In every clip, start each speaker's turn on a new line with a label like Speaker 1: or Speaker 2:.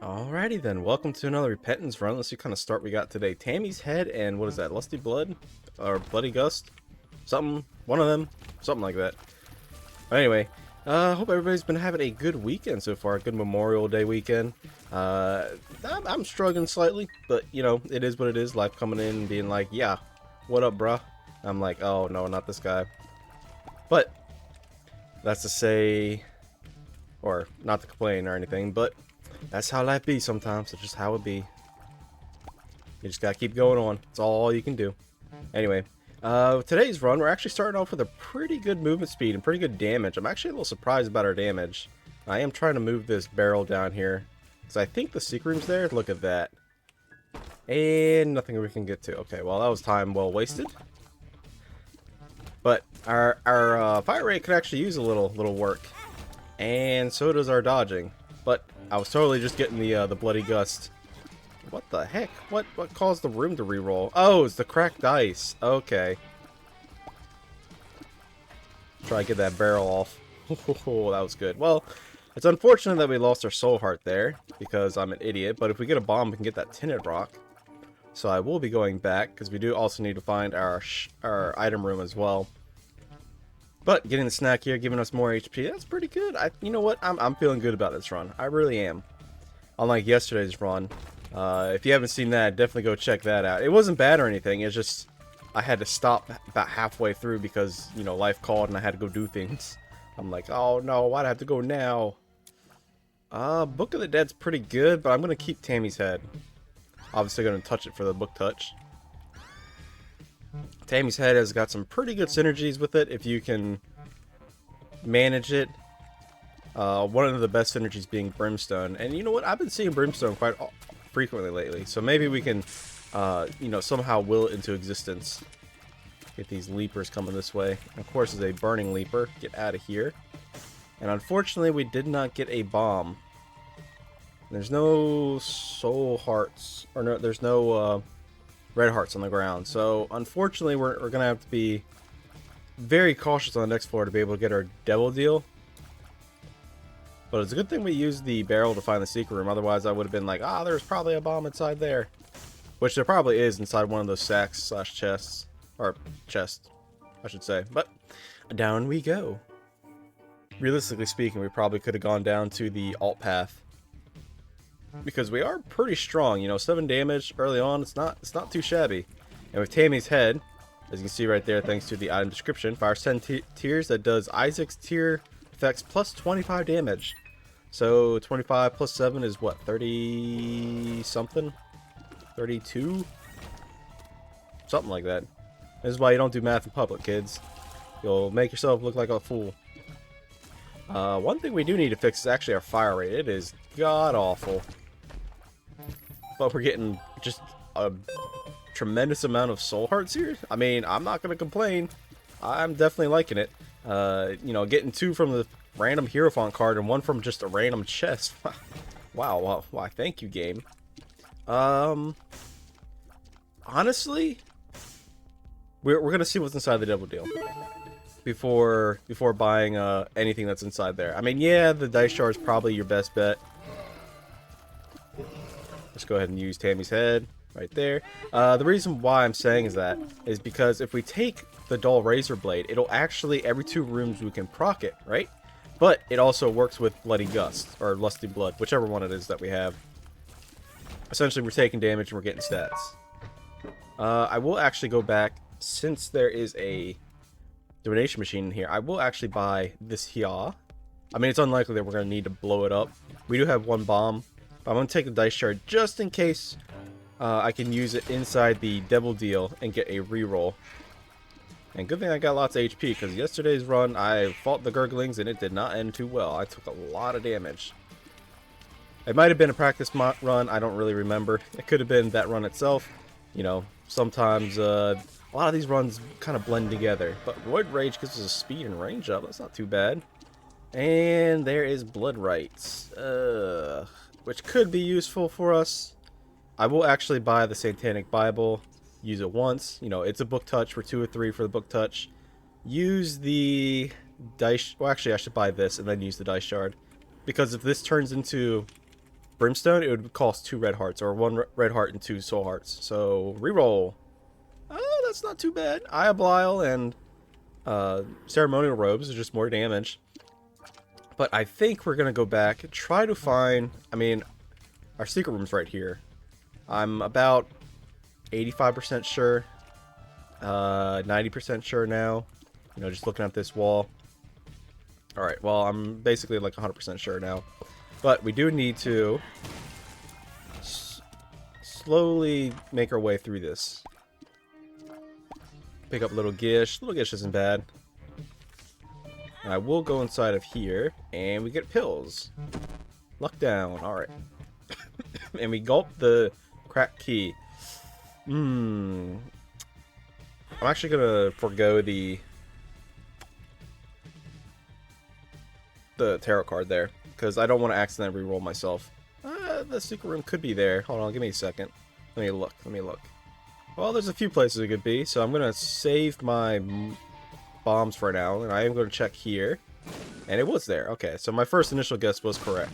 Speaker 1: Alrighty then, welcome to another repentance run. Let's see what kind of start we got today. Tammy's Head and what is that? Lusty Blood? Or Bloody Gust? Something. One of them. Something like that. But anyway, hope everybody's been having a good weekend so far. Good Memorial Day weekend. I'm struggling slightly, but you know, it is what it is. Life coming in and being like, yeah, what up, bruh? I'm like, oh no, not this guy. But, that's to say, or not to complain or anything, but that's how life be sometimes. It's just how it be. You just gotta keep going on. It's all you can do. Anyway, today's run, we're actually starting off with a pretty good movement speed and pretty good damage. I'm actually a little surprised about our damage. I am trying to move this barrel down here, because I think the secret room's there. Look at that. And nothing we can get to. Okay, well that was time well wasted. But our fire rate could actually use a little work. And so does our dodging. But I was totally just getting the bloody gust. What the heck? What caused the room to reroll? Oh, it's the cracked dice. Okay. Try to get that barrel off. Oh, that was good. Well, it's unfortunate that we lost our soul heart there because I'm an idiot. But if we get a bomb, we can get that tinted rock. So I will be going back because we do also need to find our item room as well. But getting the snack here, giving us more HP, that's pretty good. You know what? I'm feeling good about this run. I really am. Unlike yesterday's run. If you haven't seen that, definitely go check that out. It wasn't bad or anything. It's just I had to stop about halfway through because, you know, life called and I had to go do things. I'm like, oh no, why'd I have to go now? Book of the Dead's pretty good, but I'm going to keep Tammy's Head. Obviously going to touch it for the book touch. Tammy's Head has got some pretty good synergies with it if you can manage it. One of the best synergies being Brimstone. And you know what? I've been seeing Brimstone quite frequently lately. So maybe we can, you know, somehow will it into existence. Get these leapers coming this way. And of course, there's a burning leaper. Get out of here. And unfortunately, we did not get a bomb. There's no soul hearts. Or no, there's no red hearts on the ground. So unfortunately, we're going to have to be very cautious on the next floor to be able to get our devil deal. But it's a good thing we used the barrel to find the secret room. Otherwise, I would have been like, ah, there's probably a bomb inside there. Which there probably is inside one of those sacks slash chests. Or chest, I should say. But down we go. Realistically speaking, we probably could have gone down to the alt path. Because we are pretty strong, you know, 7 damage early on, it's not too shabby. And with Tammy's Head, as you can see right there, thanks to the item description, fires 10 tiers that does Isaac's tier effects plus 25 damage. So 25 plus 7 is what, 30 something? 32? Something like that. This is why you don't do math in public, kids. You'll make yourself look like a fool. One thing we do need to fix is actually our fire rate. It is god-awful. But we're getting just a tremendous amount of soul hearts here. I mean, I'm not going to complain. I'm definitely liking it. You know, getting 2 from the random Hierophant card and 1 from just a random chest. Wow, why, thank you, game. Honestly, we're going to see what's inside the devil deal. Before buying anything that's inside there. I mean, yeah, the dice jar is probably your best bet. Let's go ahead and use Tammy's Head right there. The reason why I'm saying that is because if we take the dull razor blade, it'll actually, every 2 rooms we can proc it, right? But it also works with Bloody Gust, or Lusty Blood, whichever one it is that we have. Essentially, we're taking damage and we're getting stats. I will actually go back, since there is a donation machine in here, I will actually buy this here. I mean, it's unlikely that we're going to need to blow it up. We do have 1 bomb, but I'm going to take the dice shard just in case I can use it inside the devil deal and get a reroll. And good thing I got lots of HP, because yesterday's run, I fought the gurglings and it did not end too well. I took a lot of damage. It might have been a practice run, I don't really remember. It could have been that run itself. You know, sometimes a lot of these runs kind of blend together. But Void Rage gives us a speed and range up. That's not too bad. And there is Blood Rites, which could be useful for us. I will actually buy the Satanic Bible. Use it once. You know, it's a book touch for 2 or 3 for the book touch. Use the dice. Well, actually, I should buy this and then use the dice shard. Because if this turns into brimstone, it would cost 2 red hearts, or 1 red heart and 2 soul hearts. So reroll. Oh, that's not too bad. Eye of Belial and ceremonial robes are just more damage. But I think we're gonna go back and try to find. I mean, our secret room's right here. I'm about 85% sure, 90% sure now. You know, just looking at this wall. All right. Well, I'm basically like 100% sure now. But we do need to slowly make our way through this. Pick up Little Gish. Little Gish isn't bad. And I will go inside of here, and we get pills. Luck down. Alright. And we gulp the cracked key. I'm actually going to forego the tarot card there, because I don't want to accidentally reroll myself. The secret room could be there. Hold on, give me a second. Let me look. Well, there's a few places it could be, so I'm going to save my bombs for now, and I am going to check here. And it was there. Okay, so my first initial guess was correct.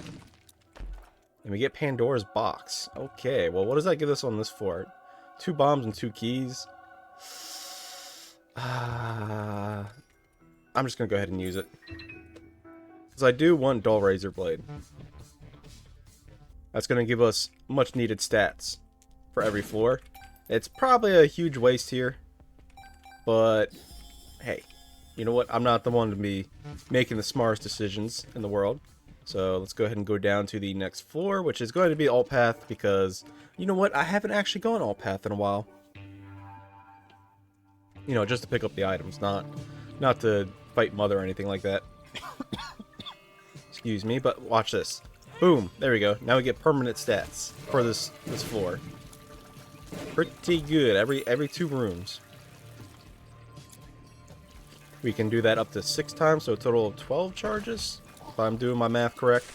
Speaker 1: And we get Pandora's box. Okay, well, what does that give us on this fort? 2 bombs and 2 keys. I'm just going to go ahead and use it. Because I do want Dull Razor Blade. That's going to give us much needed stats for every floor. It's probably a huge waste here. But, hey, you know what? I'm not the one to be making the smartest decisions in the world. So let's go ahead and go down to the next floor, which is going to be alt path, because, you know what? I haven't actually gone alt path in a while. You know, just to pick up the items, not to fight Mother or anything like that. Excuse me, but watch this. Boom, there we go. Now we get permanent stats for this floor. Pretty good. Every 2 rooms. We can do that up to 6 times, so a total of 12 charges, if I'm doing my math correct.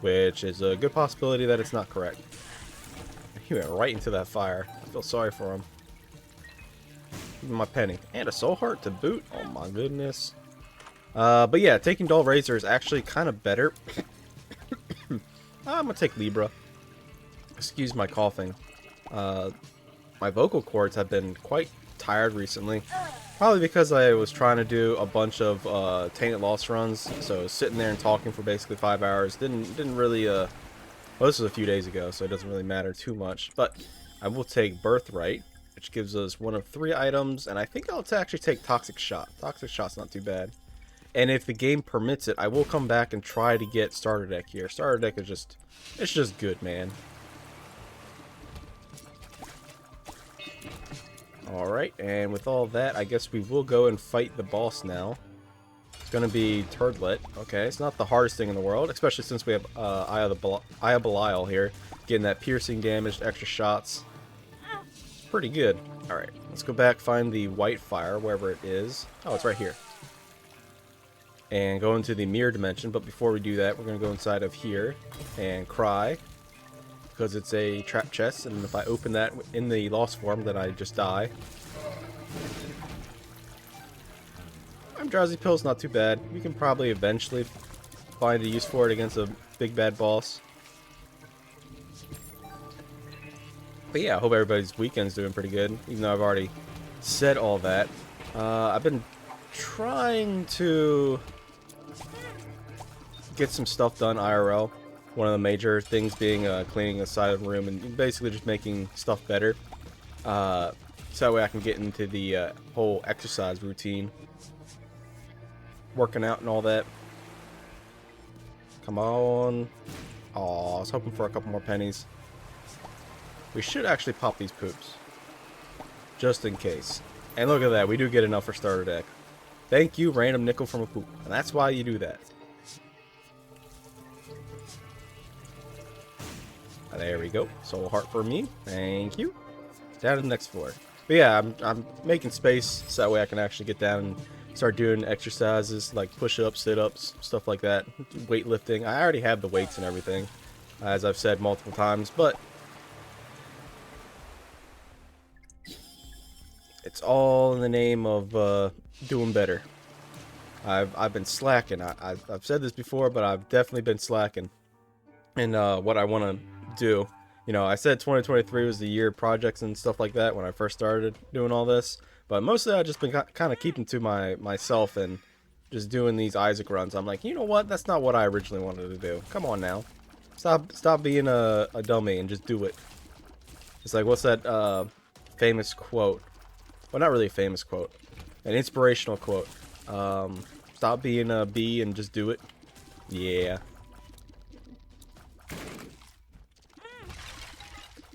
Speaker 1: Which is a good possibility that it's not correct. He went right into that fire. I feel sorry for him. Give me my penny. And a soul heart to boot. Oh my goodness. But yeah, taking Dull Razor is actually kind of better. I'm gonna take Libra. Excuse my coughing. My vocal cords have been quite tired recently. Probably because I was trying to do a bunch of Tainted Lost runs. So sitting there and talking for basically 5 hours didn't really well, this was a few days ago, so it doesn't really matter too much. But I will take Birthright, which gives us 1 of 3 items, and I think I'll actually take Toxic Shot. Toxic Shot's not too bad. And if the game permits it, I will come back and try to get Starter Deck here. Starter Deck is just, it's just good, man. Alright, and with all that, I guess we will go and fight the boss now. It's going to be Turdlet. Okay, it's not the hardest thing in the world, especially since we have Eye of Belial here. Getting that piercing damage, extra shots. Pretty good. Alright, let's go back, find the white fire, wherever it is. Oh, it's right here. And go into the mirror dimension, but before we do that, we're going to go inside of here and cry. Because it's a trap chest, and if I open that in the lost form, then I just die. Drowsy Pill's not too bad. We can probably eventually find a use for it against a big bad boss. But yeah, I hope everybody's weekend's doing pretty good, even though I've already said all that. I've been trying to get some stuff done IRL. One of the major things being cleaning the side of the room and basically just making stuff better. So that way I can get into the whole exercise routine. Working out and all that. Come on. Aw, I was hoping for a couple more pennies. We should actually pop these poops. Just in case. And look at that, we do get enough for starter deck. Thank you, random nickel from a poop. And that's why you do that. There we go. Soul heart for me. Thank you. Down to the next floor. But yeah, I'm making space so that way I can actually get down and start doing exercises like push-ups, sit-ups, stuff like that. Weightlifting. I already have the weights and everything, as I've said multiple times, but it's all in the name of doing better. I've been slacking. I've said this before, but I've definitely been slacking in what I want to do. You know, I said 2023 was the year of projects and stuff like that when I first started doing all this, but mostly I've just been kind of keeping to myself and just doing these Isaac runs. I'm like, you know what? That's not what I originally wanted to do. Come on now, stop being a dummy and just do it. It's like, what's that famous quote? Well, not really a famous quote, an inspirational quote. Stop being a bee and just do it. Yeah.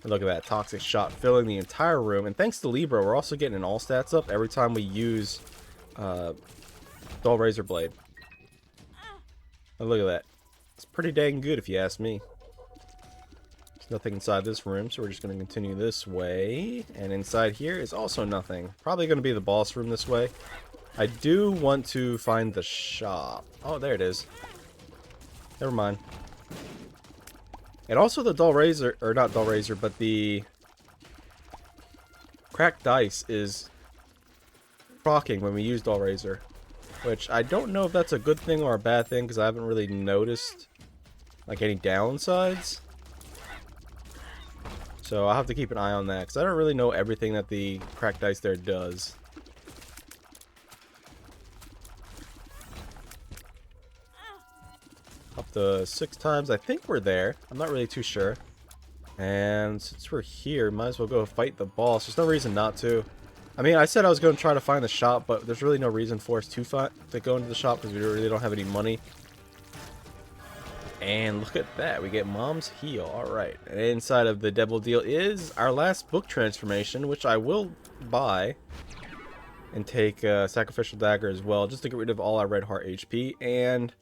Speaker 1: And look at that toxic shot filling the entire room. And thanks to Libra, we're also getting an all stats up every time we use dull razor blade. And look at that. It's pretty dang good if you ask me. There's nothing inside this room, so we're just going to continue this way. And inside here is also nothing. Probably going to be the boss room this way. I do want to find the shop. Oh, there it is. Never mind. And also the dull razor, or not dull razor, but the cracked dice is proccing when we use dull razor. Which I don't know if that's a good thing or a bad thing, because I haven't really noticed like any downsides. So I'll have to keep an eye on that, because I don't really know everything that the cracked dice there does. Up to 6 times. I think we're there. I'm not really too sure. And since we're here, might as well go fight the boss. There's no reason not to. I mean, I said I was going to try to find the shop, but there's really no reason for us to go into the shop because we really don't have any money. And look at that. We get Mom's Heal. Alright. And inside of the Devil Deal is our last book transformation, which I will buy. And take Sacrificial Dagger as well, just to get rid of all our Red Heart HP. And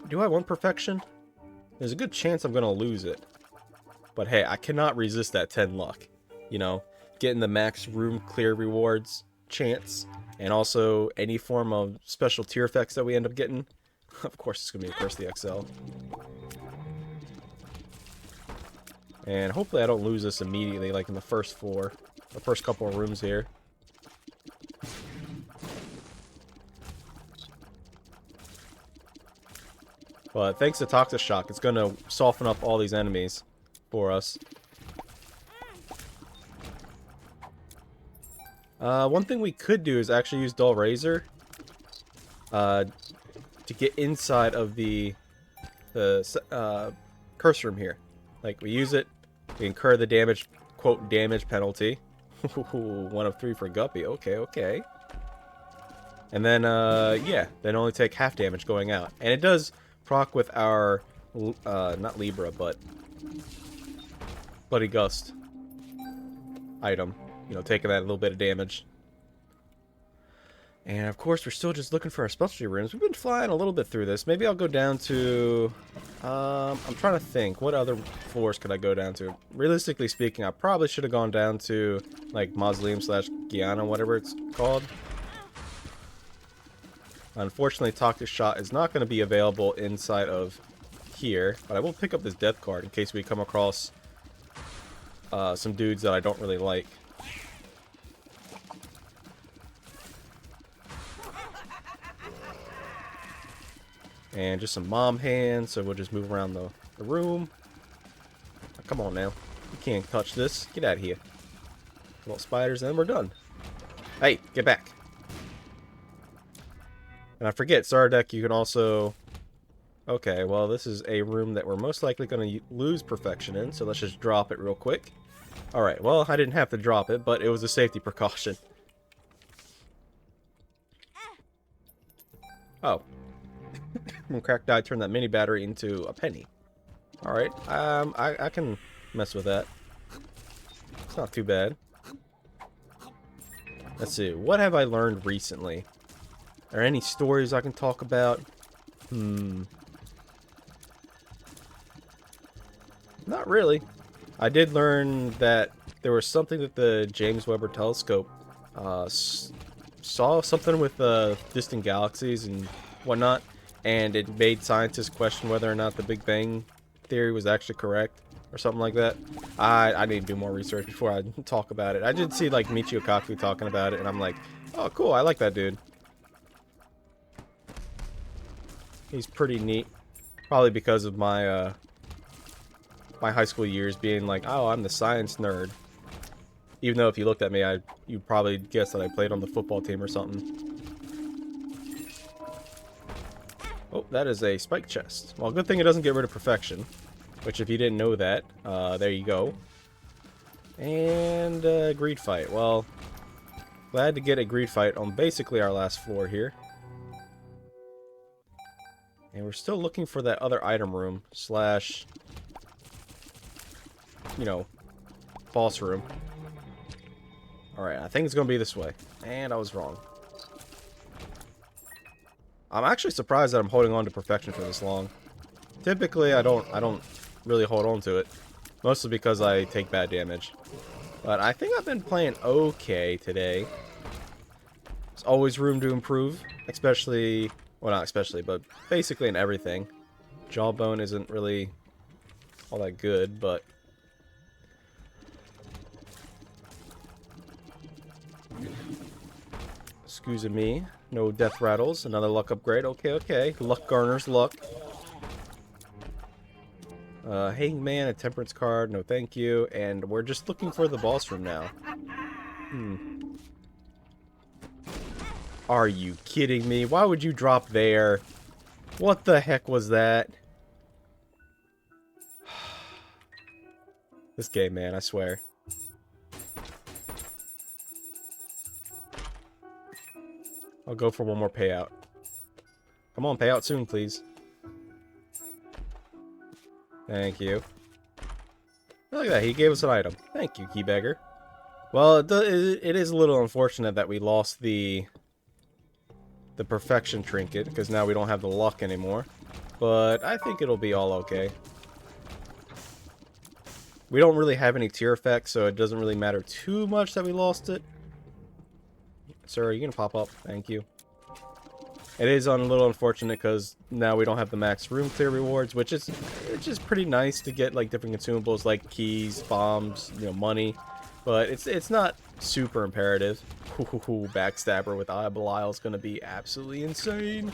Speaker 1: do I want Perfection? There's a good chance I'm going to lose it. But hey, I cannot resist that 10 luck. You know, getting the max room clear rewards chance. And also any form of special tier effects that we end up getting. Of course it's going to be a Curse the XL. And hopefully I don't lose this immediately like in the first couple of rooms here. But thanks to Toxic Shock, it's going to soften up all these enemies for us. One thing we could do is actually use Dull Razor to get inside of the curse room here. Like, we use it, we incur the damage, quote, damage penalty. 1 of 3 for Guppy. Okay, okay. And then, yeah, then only take half damage going out. And it does proc with our, not Libra, but Bloody Gust item. You know, taking that little bit of damage. And of course, we're still just looking for our specialty rooms. We've been flying a little bit through this. Maybe I'll go down to... I'm trying to think. What other floors could I go down to? Realistically speaking, I probably should have gone down to, like, Mausoleum / Guyana, whatever it's called. Unfortunately, Toxic Shot is not going to be available inside of here. But I will pick up this death card in case we come across some dudes that I don't really like. And just some mom hands, so we'll just move around the room. Oh, come on now. You can't touch this. Get out of here. Little spiders, and then we're done. Hey, get back. And I forget, Sardek, you can also... Okay, well, this is a room that we're most likely going to lose Perfection in, so let's just drop it real quick. Alright, well, I didn't have to drop it, but it was a safety precaution. Oh. When Cracked Die turned that mini battery into a penny. Alright, I can mess with that. It's not too bad. Let's see, what have I learned recently? Are there any stories I can talk about? Not really. I did learn that there was something that the James Webb Telescope saw something with distant galaxies and whatnot, and it made scientists question whether or not the Big Bang theory was actually correct or something like that. I need to do more research before I talk about it. I did see like Michio Kaku talking about it, and I'm like, oh cool, I like that dude. He's pretty neat. Probably because of my my high school years being like, oh, I'm the science nerd. Even though if you looked at me, you'd probably guess that I played on the football team or something. Oh, that is a spike chest. Well, good thing it doesn't get rid of perfection. Which, if you didn't know that, there you go. And greed fight. Well, glad to get a greed fight on basically our last floor here. And we're still looking for that other item room slash, you know, boss room. Alright, I think it's going to be this way. And I was wrong. I'm actually surprised that I'm holding on to perfection for this long. Typically, I don't really hold on to it. Mostly because I take bad damage. But I think I've been playing okay today. There's always room to improve. Especially, well, not especially, but basically in everything. Jawbone isn't really all that good, but... Excuse me. No death rattles. Another luck upgrade. Okay, okay. Luck garners luck. Hangman, a temperance card. No thank you. And we're just looking for the boss room now. Are you kidding me? Why would you drop there? What the heck was that? This game, man, I swear. I'll go for one more payout. Come on, payout soon, please. Thank you. Look at that, he gave us an item. Thank you, Keybagger. Well, it is a little unfortunate that we lost the perfection trinket, because now we don't have the luck anymore. But I think it'll be all okay. We don't really have any tier effects, so it doesn't really matter too much that we lost it. Sir, are you gonna pop up? Thank you. It is a little unfortunate because now we don't have the max room clear rewards, which is pretty nice to get like different consumables like keys, bombs, you know, money. But it's not super imperative. Backstabber with Belial is gonna be absolutely insane.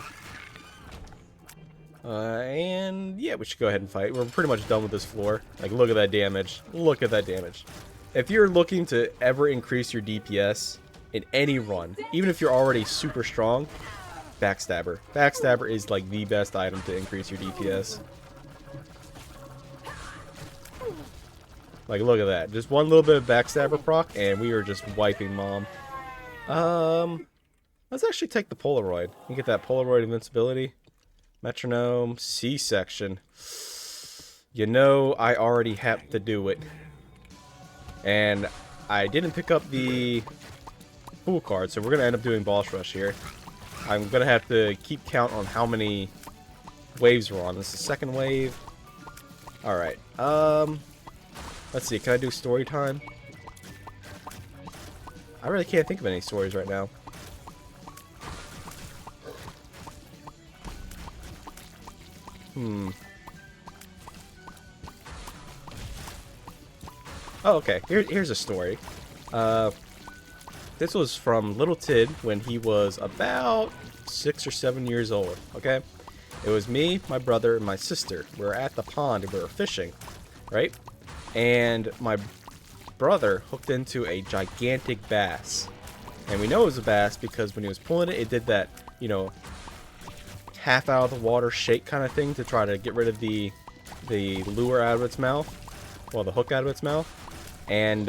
Speaker 1: And yeah, we should go ahead and fight. We're pretty much done with this floor. Like, look at that damage. Look at that damage. If you're looking to ever increase your DPS in any run, even if you're already super strong, Backstabber. Backstabber is like the best item to increase your DPS. Like, look at that. Just one little bit of Backstabber proc, and we are just wiping mom. Let's actually take the Polaroid. You get that Polaroid invincibility. Metronome, C-section. You know, I already have to do it. And I didn't pick up the Fool card, so we're going to end up doing Boss Rush here. I'm going to have to keep count on how many waves we're on. This is the second wave. Alright, let's see, can I do story time? I really can't think of any stories right now. Oh, okay. Here's a story. This was from Little Tid when he was about 6 or 7 years old, okay? It was me, my brother, and my sister. We were at the pond and we were fishing, right? And my brother hooked into a gigantic bass. And we know it was a bass because when he was pulling it, it did that, you know, half out of the water shake kind of thing to try to get rid of the lure out of its mouth. Well, the hook out of its mouth. And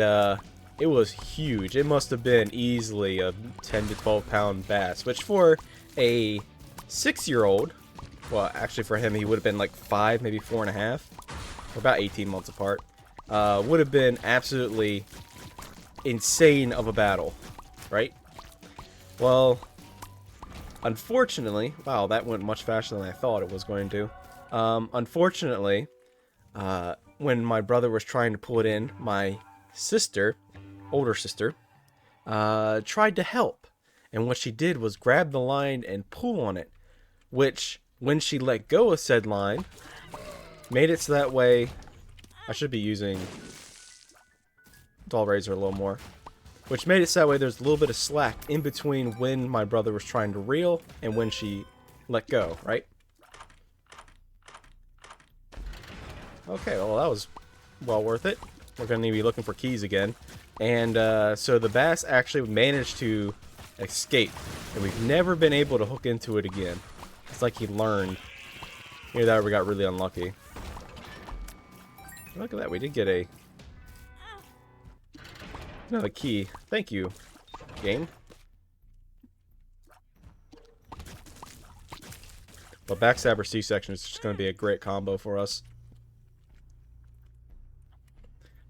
Speaker 1: it was huge. It must have been easily a 10 to 12 pound bass, which for a 6-year-old, well, actually for him he would have been like 5, maybe 4.5, or about 18 months apart, would have been absolutely insane of a battle, right? Well, unfortunately, wow, that went much faster than I thought it was going to. Unfortunately, when my brother was trying to pull it in, my sister, older sister, tried to help. And what she did was grab the line and pull on it, which, when she let go of said line, made it so that way, I should be using Dull Razor a little more, which made it so that way there's a little bit of slack in between when my brother was trying to reel and when she let go, right? Okay, well that was well worth it. We're going to be looking for keys again. And so the bass actually managed to escape. And we've never been able to hook into it again. It's like he learned. Either that or we got really unlucky. Look at that, we did get another key. Thank you, game. But Backstabber C-section is just going to be a great combo for us.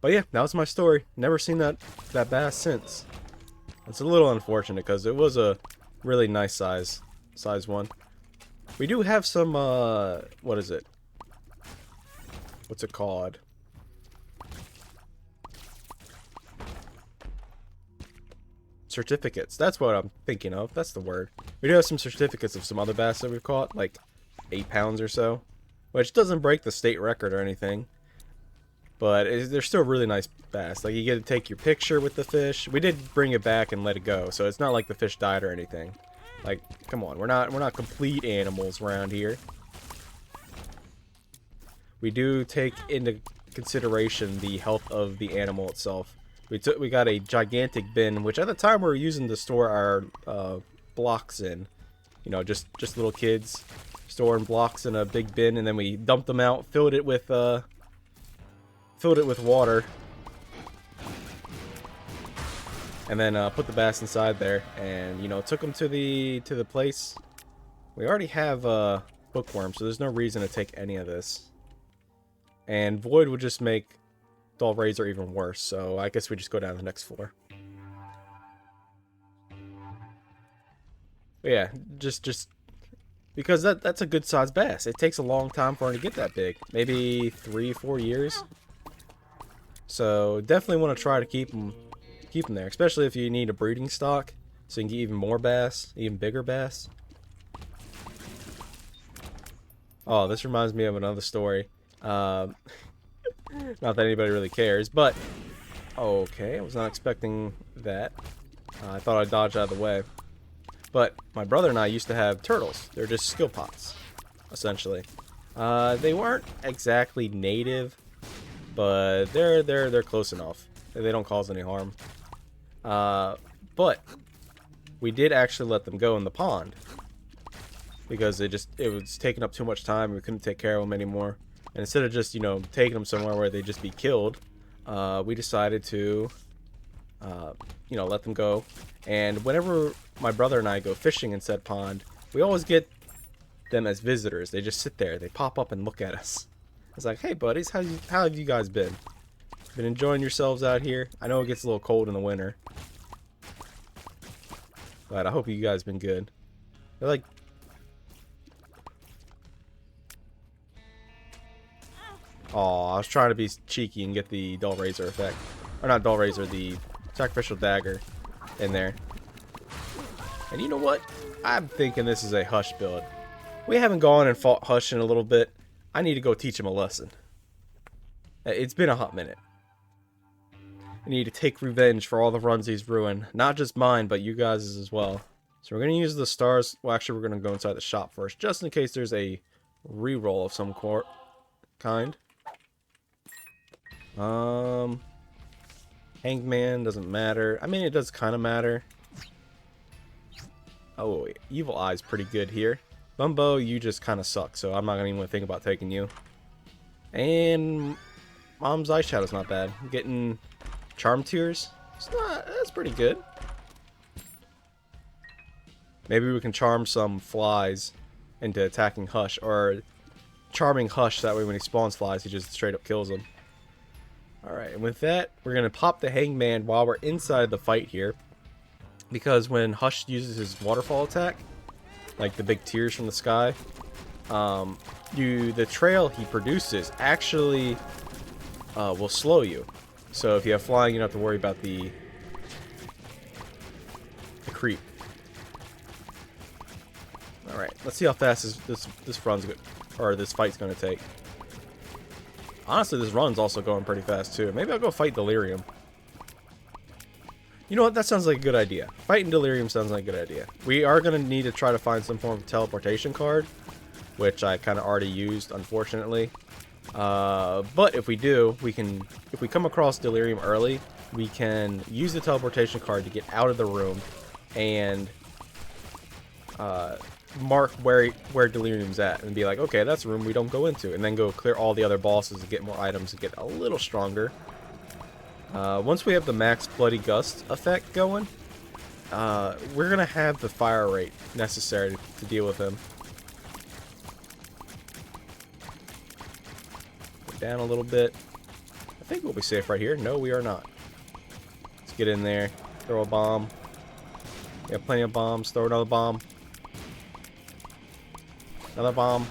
Speaker 1: But yeah, that was my story. Never seen that bass since. It's a little unfortunate because it was a really nice size one. We do have some, what is it? What's it called? Certificates. That's what I'm thinking of. That's the word. We do have some certificates of some other bass that we've caught, like 8 pounds or so, which doesn't break the state record or anything, but they're still really nice bass. Like, you get to take your picture with the fish. We did bring it back and let it go, so it's not like the fish died or anything. Like, come on, we're not complete animals around here. We do take into consideration the health of the animal itself. We got a gigantic bin, which at the time we were using to store our blocks in. You know, just little kids storing blocks in a big bin, and then we dumped them out, filled it with water, and then put the bass inside there, and you know, took them to the place. We already have bookworm, so there's no reason to take any of this. And void would just make dull razor even worse, so I guess we just go down to the next floor. But yeah, just because that's a good sized bass. It takes a long time for it to get that big, maybe 3-4 years. So definitely want to try to keep them there, especially if you need a breeding stock, so you can get even more bass, even bigger bass. Oh, this reminds me of another story. Not that anybody really cares, but okay, I was not expecting that. I thought I'd dodge out of the way. But my brother and I used to have turtles. They're just skill pots, essentially. They weren't exactly native, but they're close enough. They don't cause any harm. But we did actually let them go in the pond because it was taking up too much time. We couldn't take care of them anymore. And instead of just, you know, taking them somewhere where they'd just be killed, we decided to, you know, let them go. And whenever my brother and I go fishing in said pond, we always get them as visitors. They just sit there. They pop up and look at us. It's like, hey, buddies, how have you guys been? Been enjoying yourselves out here? I know it gets a little cold in the winter, but I hope you guys been good. They're like... Oh, I was trying to be cheeky and get the dull razor effect. Or not dull razor, the sacrificial dagger in there. And you know what? I'm thinking this is a Hush build. We haven't gone and fought Hush in a little bit. I need to go teach him a lesson. It's been a hot minute. I need to take revenge for all the runs he's ruined. Not just mine, but you guys' as well. So we're going to use the stars. Well, actually, we're going to go inside the shop first, just in case there's a reroll of some kind. Hangman doesn't matter. I mean, it does kind of matter. Oh, Evil Eye's pretty good here. Bumbo, you just kind of suck, so I'm not going to even think about taking you. And Mom's Eyeshadow's not bad. I'm getting Charm Tears. That's pretty good. Maybe we can charm some flies into attacking Hush, or charming Hush, that way when he spawns flies, he just straight up kills them. Alright, and with that, we're going to pop the Hangman while we're inside the fight here. Because when Hush uses his waterfall attack, like the big tears from the sky, the trail he produces actually will slow you. So if you have flying, you don't have to worry about the creep. Alright, let's see how fast this run's good, or this fight's going to take. Honestly, this run's also going pretty fast too. Maybe I'll go fight Delirium. You know what? That sounds like a good idea. Fighting Delirium sounds like a good idea. We are going to need to try to find some form of teleportation card, which I kind of already used, unfortunately. But if we do, if we come across delirium early, we can use the teleportation card to get out of the room and mark where delirium's at and be like, okay, that's a room we don't go into, and then go clear all the other bosses and get more items and get a little stronger. Once we have the max bloody gust effect going, we're gonna have the fire rate necessary to deal with him. Go down a little bit. I think we'll be safe right here. No, we are not. Let's get in there. Throw a bomb. We have plenty of bombs. Throw another bomb. Another bomb.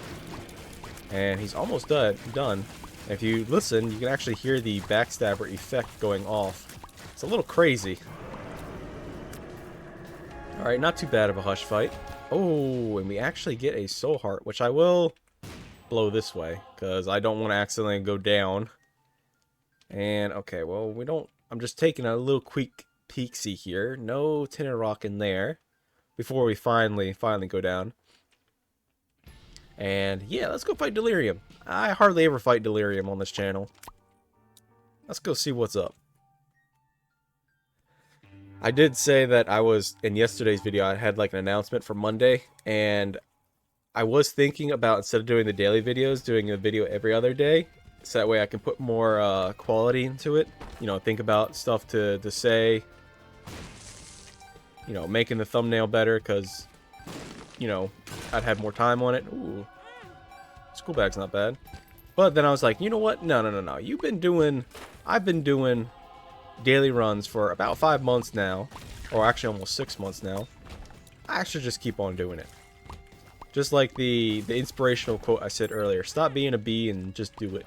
Speaker 1: And he's almost done. If you listen, you can actually hear the backstabber effect going off. It's a little crazy. Alright, not too bad of a hush fight. Oh, and we actually get a soul heart, which I will blow this way, because I don't want to accidentally go down. And, okay, well, we don't... I'm just taking a little quick peek-see here. No tinted rock in there before we finally go down. And yeah, let's go fight Delirium. I hardly ever fight Delirium on this channel. Let's go see what's up. I did say that I was, in yesterday's video, I had like an announcement for Monday, and I was thinking about, instead of doing the daily videos, doing a video every other day, so that way I can put more quality into it. You know, think about stuff to say. You know, making the thumbnail better, because, you know, I'd have more time on it. Ooh. School bag's not bad. But then I was like, you know what? No. I've been doing daily runs for about 5 months now. Or actually almost 6 months now. I should just keep on doing it. Just like the inspirational quote I said earlier. Stop being a bee and just do it.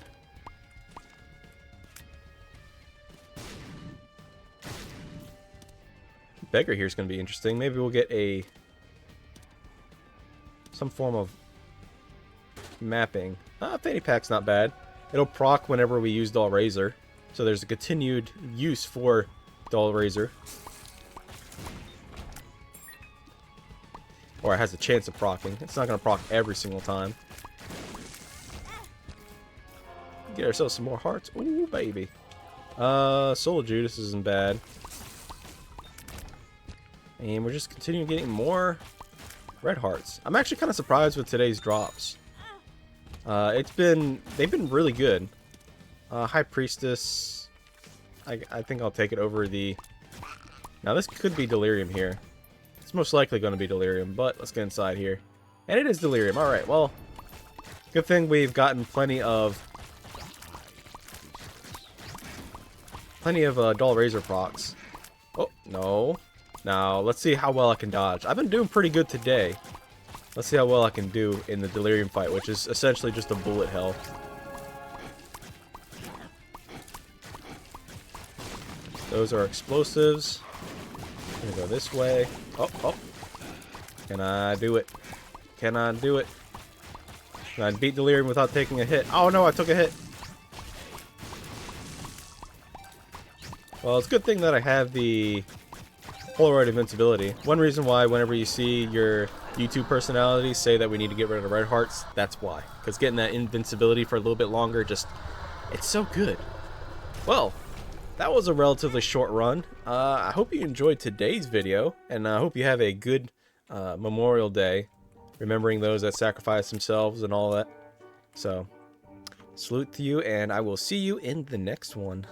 Speaker 1: Beggar here is going to be interesting. Maybe we'll get some form of mapping. Fanny pack's not bad. It'll proc whenever we use Dull Razor, so there's a continued use for Dull Razor, or it has a chance of procking. It's not going to proc every single time. Get ourselves some more hearts. Ooh, baby. Soul of Judas isn't bad. And we're just continuing getting more red hearts. I'm actually kind of surprised with today's drops. They've been really good. High Priestess. I think I'll take it over the... Now this could be Delirium here. It's most likely going to be Delirium, but let's get inside here. And it is Delirium. Alright, well, good thing we've gotten plenty of Dull Razor procs. Oh, no. Now, let's see how well I can dodge. I've been doing pretty good today. Let's see how well I can do in the Delirium fight, which is essentially just a bullet hell. Those are explosives. I'm gonna go this way. Oh. Can I do it? Can I do it? Can I beat Delirium without taking a hit? Oh no, I took a hit. Well, it's a good thing that I have the Polaroid invincibility. One reason why whenever you see your YouTube personalities say that we need to get rid of the red hearts, that's why. Because getting that invincibility for a little bit longer, just, it's so good. Well, that was a relatively short run. I hope you enjoyed today's video, and I hope you have a good Memorial Day, remembering those that sacrificed themselves and all that. So, salute to you, and I will see you in the next one.